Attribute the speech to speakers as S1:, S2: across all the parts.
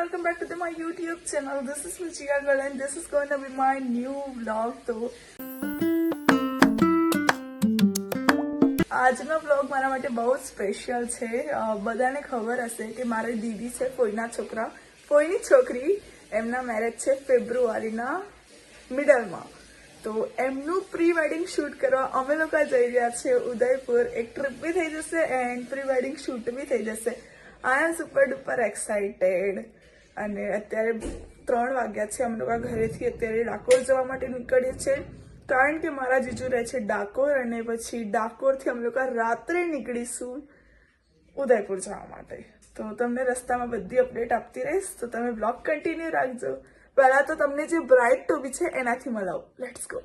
S1: welcome back to my YouTube channel. This is Ruchika Girl and this is going to be my new vlog. તો આજનો vlog મારા માટે બહુ special છે. બધાને ખબર હશે કે મારી દીદી છે, ફોઈની છોકરી, એમના મેરેજ છે ફેબ્રુઆરીના મિડલમાં. તો એમનું પ્રી વેડિંગ શૂટ કરવા અમે લોકો જઈ રહ્યા છે ઉદયપુર. એક ટ્રીપ બી થઈ જશે એન્ડ પ્રી વેડિંગ શૂટ બી થઈ જશે. આઈ એમ સુપર ડુપર એક્સાઇટેડ. અને અત્યારે 3 વાગ્યા છે. અમે લોકો ઘરેથી અત્યારે ડાકોર જવા માટે નીકળીએ છીએ કારણ કે મારા જીજુ રહે છે ડાકોર અને પછી ડાકોરથી અમે લોકો રાત્રે નીકળીશું ઉદયપુર જવા માટે. તો તમને રસ્તામાં બધી અપડેટ આપતી રહીશ, તો તમે બ્લોગ કન્ટિન્યુ રાખજો. પહેલા તો તમને જે બ્રાઇડ ટુ બી છે એનાથી મળાવું. Let's go.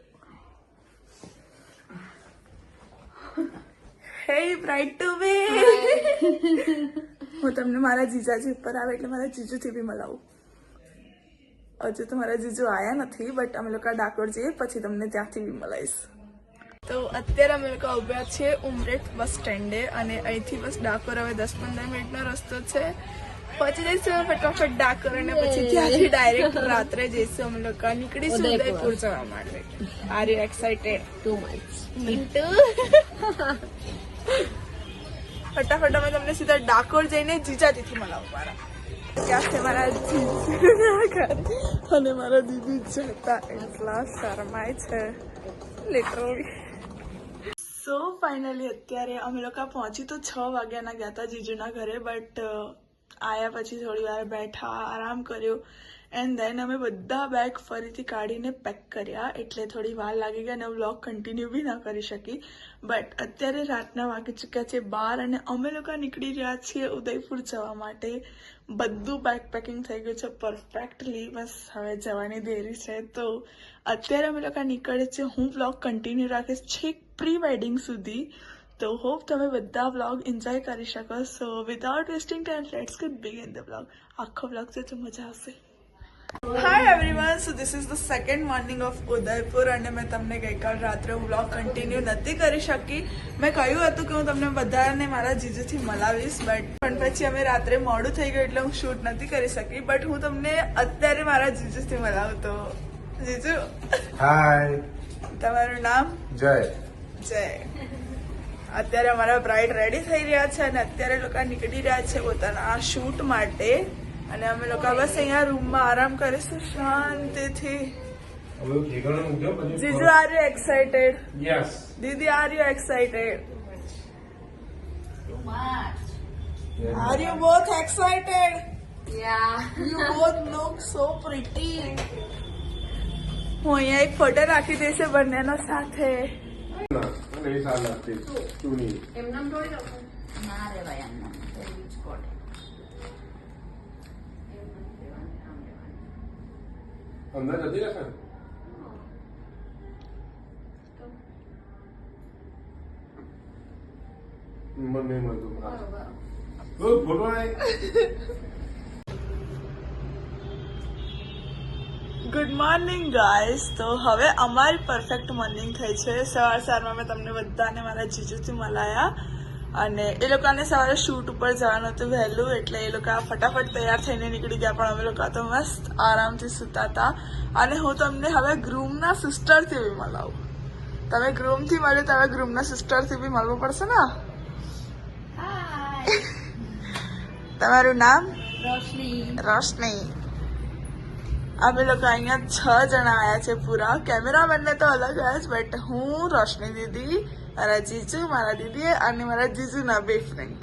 S1: Hey bride to be, હું તમને મારા જીજાજી ઉપર આવે એટલે મારા જીજુથી બી મળાવું. હજુ તો મારા જીજુ આયા નથી, બટ અમે લોકો ડાકોર જઈએ પછી તમને ત્યાંથી બી મળાવીશ. તો અત્યારે અમે લોકો ઉભ્યા છીએ ઉમરેઠ બસ સ્ટેન્ડે અને અહીંથી બસ ડાકોર હવે 10-15 મિનિટનો રસ્તો છે. પહોંચી જઈશું ફટાફટ ડાકોર અને પછી ત્યાંથી ડાયરેક્ટ રાત્રે જઈશું. અમે લોકો નીકળીશું ઉદયપુર જવા માટે. Are you excited?
S2: Too much.
S1: Mintu ફટાફટ અમે તમને સીધા ડાકોર જઈને જીજાજીથી મળાવું. મારા ક્યાં છે મારા જીજુ અને મારા દીદી જતા એટલા શરમાય છે લિટરલી. સો ફાઇનલી અત્યારે અમે લોકો પહોંચી તો 6 વાગ્યાના ગયા હતા જીજુના ઘરે, બટ આયા પછી થોડી વાર બેઠા, આરામ કર્યો એન્ડ દેન અમે બધા બેગ ફરીથી કાઢીને પેક કર્યા. એટલે થોડી વાર લાગી ગઈ અને વ્લોગ કન્ટિન્યુ બી ના કરી શકી. બટ અત્યારે રાતના વાગી ચૂક્યા છે 12 અને અમે લોકો નીકળી રહ્યા છીએ ઉદયપુર જવા માટે. બધું બેગ પેકિંગ થઈ ગયું છે પરફેક્ટલી, બસ હવે જવાની દેરી છે. તો અત્યારે અમે લોકો નીકળે છે. હું વ્લોગ કન્ટિન્યુ રાખીશ છેક પ્રી વેડિંગ સુધી. તો હોપ તમે બધા વ્લોગ એન્જોય કરી શકો. So without wasting time let's get begin the vlog. આખો વ્લોગ છે તો મજા આવશે. Hi everyone, so this is the second morning of Udaipur અને મેં તમને ગઈકાલ રાત્રે વ્લોગ કન્ટિન્યુ નથી કરી શકી. મેં કહ્યું હતું કે હું તમને બધાને મારા જીજુથી મળાવીશ, બટ પણ પછી અમે રાત્રે મોડું થઈ ગયું એટલે હું શૂટ નથી કરી શકી. બટ હું તમને અત્યારે મારા જીજુથી મળાવું. તો જીજુ
S3: હાય,
S1: તમારું નામ?
S3: જય.
S1: જય. અત્યારે અમારા બ્રાઇડ રેડી થઈ રહ્યા છે અને અત્યારે લોકો નીકળી રહ્યા છે પોતાના શૂટ માટે. અને અમે લોકો બસ અહીંયા રૂમમાં આરામ કરીશું શાંતિથી. જીજુ are you excited?
S3: Yes.
S1: Didi are you excited? Are you both excited?
S2: Yeah.
S1: You both look so pretty. હું અહીંયા એક ફોટો રાખી દઈશ બંનેનો સાથે.
S2: એમનામ થોડી રાખો. ના રે ભાઈ, એમનામ. Very good.
S3: અંદર નથી રાખે મને નહીં મળતું.
S1: Good morning guys. તો હવે અમારી પરફેક્ટ મોર્નિંગ થઈ છે. સવારમાં મેં તમને બધાને મારા જીજુથી મળાયા અને એ લોકોને સવારે શૂટ ઉપર જવાનું હતું વહેલું, એટલે એ લોકો ફટાફટ તૈયાર થઈને નીકળી ગયા. પણ અમે લોકો તો મસ્ત આરામથી સૂતા હતા. અને હું તમને હવે ગ્રૂમના સિસ્ટરથી બી મળાવું. તમે ગ્રૂમથી મળ્યું તો હવે ગ્રૂમના સિસ્ટરથી બી મળવું પડશે ને. તમારું નામ?
S2: રોશની.
S1: રોશની. અમે લોકો અહીંયા 6 જણા આવ્યા છે પૂરા. કેમેરામેનને તો અલગ આવ્યા છે, બટ હું, રોશની દીદી, મારા જીજુ, મારા દીદી અને મારા જીજુના 2 ફ્રેન્ડ.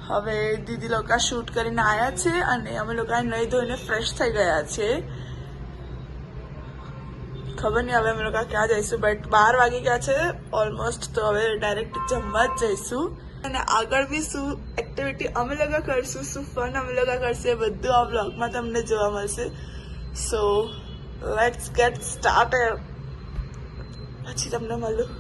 S1: હવે દીદી લોકો શૂટ કરીને આવ્યા છે અને અમે લોકો નહીં ધોઈને ફ્રેશ થઈ ગયા છે. ખબર નહીં હવે અમે લોકો ક્યાં જઈશું, બટ 12 વાગી ગયા છે ઓલમોસ્ટ. તો હવે ડાયરેક્ટ જમવા જ જઈશું. અને આગળ બી શું એક્ટિવિટી અમે લોકો કરશું, શું ફન અમે લોકો કરશે, બધું આ વ્લોગમાં તમને જોવા મળશે. So let's gate started. પછી તમને મળું.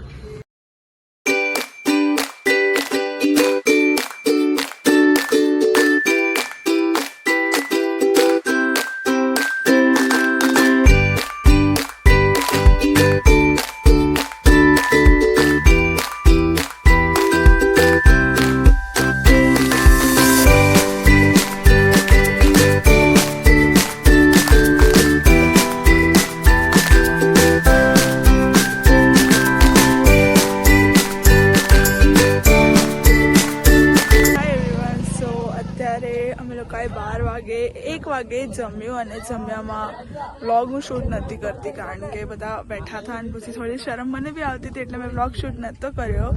S1: અત્યારે અમે લોકોએ 12 વાગે 1 વાગે જમ્યું અને જમ્યામાં વ્લોગ હું શૂટ નથી કરતી કારણ કે બધા બેઠા હતા અને પછી થોડી શરમ મને બી આવતી હતી એટલે મેં વ્લોગ શૂટ નહોતો કર્યો.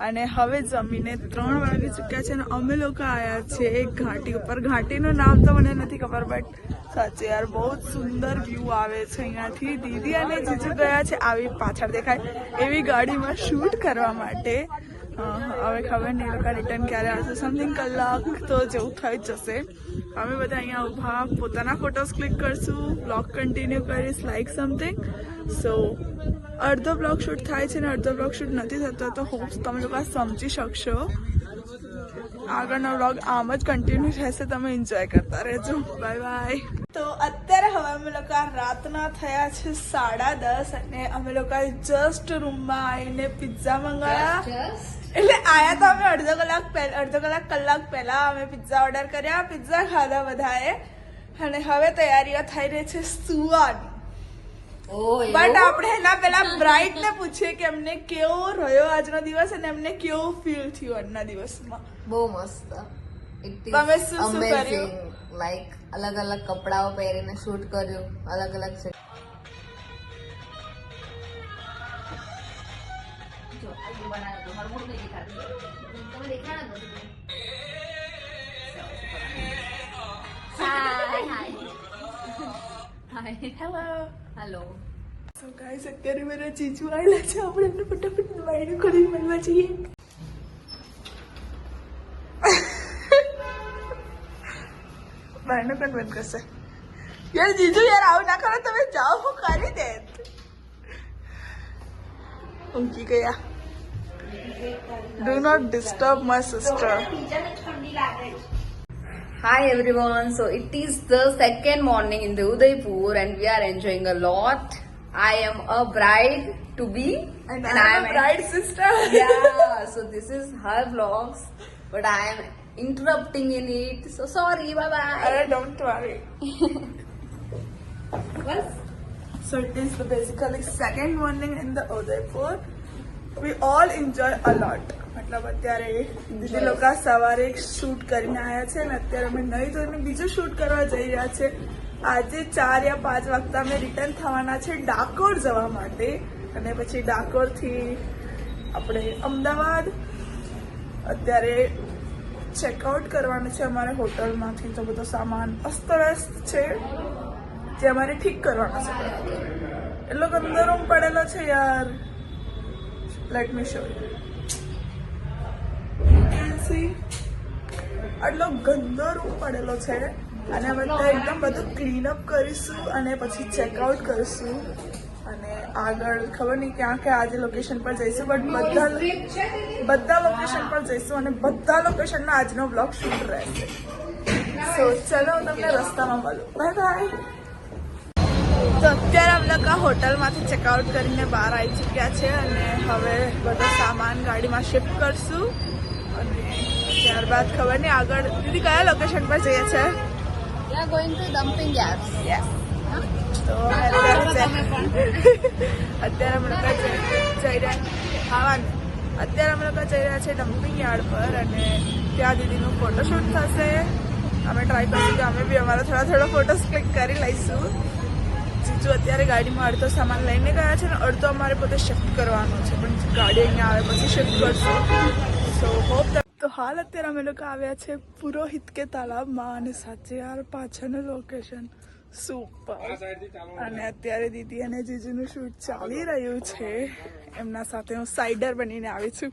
S1: અને હવે જમીને 3 વાગી ચૂક્યા છે અને અમે લોકો આવ્યા છીએ એક ઘાટી ઉપર. ઘાટીનું નામ તો મને નથી ખબર બટ સાચે યાર બહુ જ સુંદર વ્યૂ આવે છે અહીંયાથી. દીદી અને જીજુ ગયા છે આવી પાછળ દેખાય એવી ગાડીમાં શૂટ કરવા માટે. હવે ખબર નહીં એ લોકો રિટર્ન ક્યારે આવશે. સમથિંગ કલાક તો જેવું થઈ જ જશે. અમે બધા અહીંયા ઊભા પોતાના ફોટોસ ક્લિક કરશું. બ્લોગ કન્ટિન્યુ કરીશ લાઈક સમથિંગ. સો અડધો બ્લોગ શૂટ થાય છે ને અડધો બ્લોગ શૂટ નથી થતો તો હોપ્સ તમે લોકો સમજી શકશો. આગળનો વ્લોગ આમ જ કન્ટિન્યુ રહેશે. તમે એન્જોય કરતા રહેજો. Bye bye. તો અત્યારે હવે અમે લોકો રાતના થયા છે 10:30 અને અમે લોકો જસ્ટ રૂમમાં આવીને પિઝા મંગાવ્યા. એટલે આયા તો અમે અડધો કલાક પહેલા અમે પિઝા ઓર્ડર કર્યા. પિઝા ખાધા બધાએ અને હવે તૈયારીઓ થઈ રહી છે સુવાની. બટ આપણે એના પેલા બ્રાઇડ ને પૂછીએ કે એમને કેવો રહ્યો આજનો દિવસ અને એમને કેવું ફીલ થયું આજના દિવસમાં.
S2: બહુ મસ્ત.
S1: તમે શું કર્યું?
S2: લાઈક અલગ અલગ કપડાઓ પહેરીને શૂટ કર્યું. અલગ અલગ છે. જો આ બનાવ્યો તો મારું મૂડ નહીં દેખાતું. તમે દેખાડો ને. Hi
S1: hello
S2: hello.
S1: So guys અત્યારે મારા જીજુ આવેલા છે. આપણે એમને ફટાફટ વાયડું કરીને મળવા જઈએ. વાયડું કોણ બંધ કરશે? યાર જીજુ યાર આવું ના કરો. તમે જાઓ હું કરી દે. ઊંઘી ગયા. Do not disturb my sister.
S2: Hi everyone, so it is the second morning in the Udaipur and we are enjoying a lot. I am a bride to be
S1: And I am a bride sister.
S2: Yeah, so this is her vlogs but I am interrupting in it, so sorry, bye bye.
S1: Don't worry. So it is the basically second morning in the Udaipur. We all enjoy a lot. મતલબ અત્યારે દીદી લોકો સવારે એક shoot કરીને આવ્યા છે અને અત્યારે અમે નહીં ધોઈને બીજું શૂટ કરવા જઈ રહ્યા છે. આજે 4 યા 5 વાગતા અમે રિટર્ન થવાના છે ડાકોર જવા માટે અને પછી ડાકોરથી આપણે અમદાવાદ. અત્યારે ચેકઆઉટ કરવાનું છે અમારે હોટલમાંથી. તો બધો સામાન અસ્તવ્યસ્ત છે જે અમારે ઠીક કરવાનો છે. એટલો ગંદો રૂમ પડેલો છે યાર. Let me show you. આટલો ગંદો રૂમ પડેલો છે અને અમે એકદમ બધું ક્લીન અપ કરીશું અને પછી ચેકઆઉટ કરીશું અને આગળ ખબર નહીં ક્યાં ક્યાં આજે લોકેશન પર જઈશું બટ બધા લોકેશન પર જઈશું અને બધા લોકેશનનો આજનો બ્લોગ શૂટ રહેશે. સો ચલો હું તમને રસ્તામાં મળું. Bye bye. તો અત્યારે અમે લોકો હોટલમાંથી ચેકઆઉટ કરીને બહાર આવી ચૂક્યા છે અને હવે બધો સામાન ગાડીમાં શિફ્ટ કરશું અને ત્યારબાદ ખબર નહીં આગળ દીદી કયા લોકેશન પર જઈએ છે.
S2: We are going to dumping yards.
S1: Yes. તો અત્યારે અમે લોકો જઈ રહ્યા છે ડમ્પિંગ યાર્ડ પર અને ત્યાં દીદીનું ફોટોશૂટ થશે. અમે ટ્રાય કરીશું કે અમે બી અમારા થોડા ફોટોસ ક્લિક કરી લઈશું. જીજુ અત્યારે ગાડીમાં અડધો સામાન લઈને ગયા છે ને અડધો અમારે પોતે શિફ્ટ કરવાનો છે પણ ગાડી અહીંયા આવે પછી શિફ્ટ કરશું. સો હોપ. તો હાલ અત્યારે અમે લોકો આવ્યા છે પુરોહિત કે તાલાબમાં અને સાચે યાર પાછળનું લોકેશન સુપર. અને અત્યારે દીદી અને જીજુનું શૂટ ચાલી રહ્યું છે. એમના સાથે હું સાઇડર બનીને આવી છું.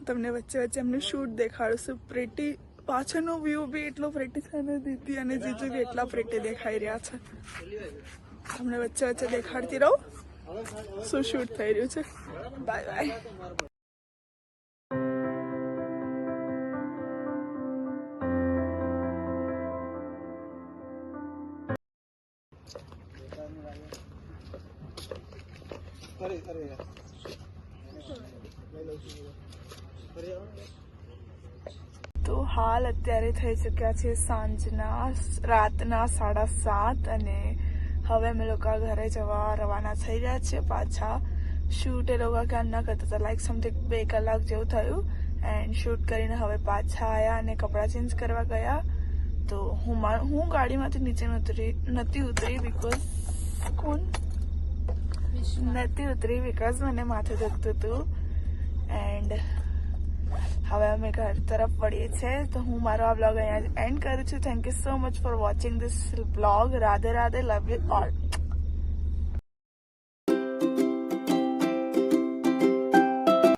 S1: તમને વચ્ચે વચ્ચે એમનું શૂટ દેખાડું છું. પ્રેટી પાછળનો વ્યૂ બી એટલો પ્રેટી છે અને દીદી અને જીજુ બી એટલા પ્રેટી દેખાઈ રહ્યા છે. તમને વચ્ચે વચ્ચે દેખાડતી રહું શું શૂટ થઈ રહ્યું છે. Bye bye. તો હાલ અત્યારે થઈ ચૂક્યા છે રાતના 7:30 અને હવે અમે લોકો ઘરે જવા રવાના થઈ રહ્યા છે પાછા. શૂટ એ લોકો ક્યાં ના કરતા હતા લાઈક સમથિંગ 2 કલાક જેવું થયું એન્ડ શૂટ કરીને હવે પાછા આવ્યા અને કપડાં ચેન્જ કરવા ગયા. તો હું ગાડીમાંથી નીચે નથી ઉતરી બિકોઝ મને માથું દુખતું હતું. એન્ડ હવે અમે ઘર તરફ વળીએ છીએ. તો હું મારો આ બ્લોગ અહીંયા એન્ડ કરું છું. Thank you so much for watching this blog. Radhe Radhe, love you all.